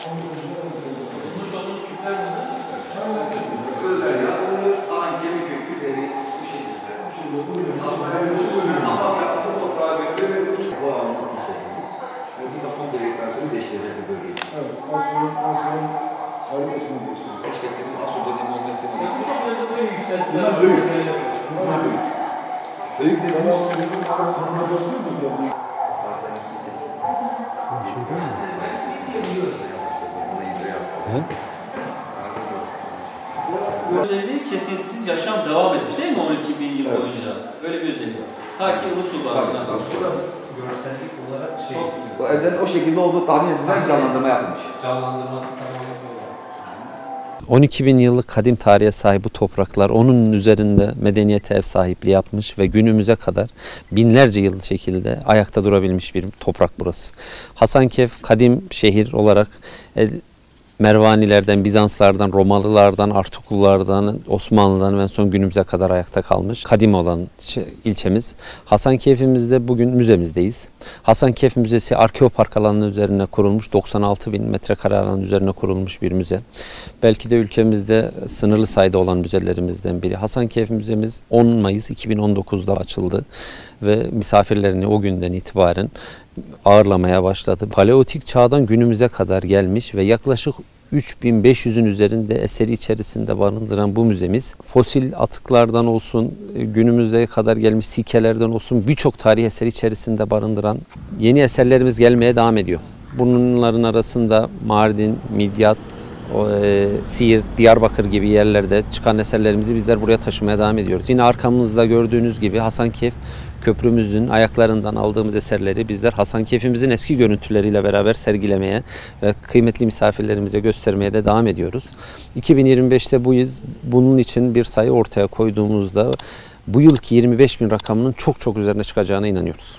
Tutmuş olduğunuz küpler nasıl? Özel ya, onu kemik kökleri bu şekilde. Tamam yaptı, toprağa götürüyor ve bu anlamda bir şey. Bu da komple yıkarsını değiştirecek bir bölgeyi. Evet, Asya'nın harikasını değiştiriyor. Ekspektimiz Asya dönemi olmak ihtimali. Bu şekilde böyle yükselttiler. Bunlar büyük. Bunlar büyük. Büyük dediğimiz... Bu özelliği kesintisiz yaşam devam etmiş değil mi 12 bin yıl boyunca? Böyle bir özelliği var. Ta ki Rusul var. Görsellik olarak Çok Bu evlerin o şekilde olduğu tahmin edilen canlandırma yapılmış. canlandırması tamamen böyle. 12 bin yıllık kadim tarihe sahip bu topraklar onun üzerinde medeniyete ev sahipliği yapmış ve günümüze kadar binlerce yıl şekilde ayakta durabilmiş bir toprak burası. Hasankeyf kadim şehir olarak Mervanilerden, Bizanslardan, Romalılardan, Artuklulardan, Osmanlı'dan ve son günümüze kadar ayakta kalmış kadim olan ilçemiz. Hasankeyf'imizde bugün müzemizdeyiz. Hasankeyf Müzesi arkeopark alanının üzerine kurulmuş 96 bin metrekare alanın üzerine kurulmuş bir müze. Belki de ülkemizde sınırlı sayıda olan müzelerimizden biri. Hasankeyf Müzemiz 10 Mayıs 2019'da açıldı ve misafirlerini o günden itibaren ağırlamaya başladı. Paleolitik çağdan günümüze kadar gelmiş ve yaklaşık 3500'ün üzerinde eseri içerisinde barındıran bu müzemiz fosil atıklardan olsun, günümüze kadar gelmiş sikelerden olsun birçok tarih eseri içerisinde barındıran yeni eserlerimiz gelmeye devam ediyor. Bunların arasında Mardin, Midyat, Siirt, Diyarbakır gibi yerlerde çıkan eserlerimizi bizler buraya taşımaya devam ediyoruz. Yine arkamızda gördüğünüz gibi Hasankeyf Köprümüzün ayaklarından aldığımız eserleri bizler Hasankeyf'imizin eski görüntüleriyle beraber sergilemeye ve kıymetli misafirlerimize göstermeye de devam ediyoruz. 2025'te bunun için bir sayı ortaya koyduğumuzda bu yılki 25 bin rakamının çok üzerine çıkacağına inanıyoruz.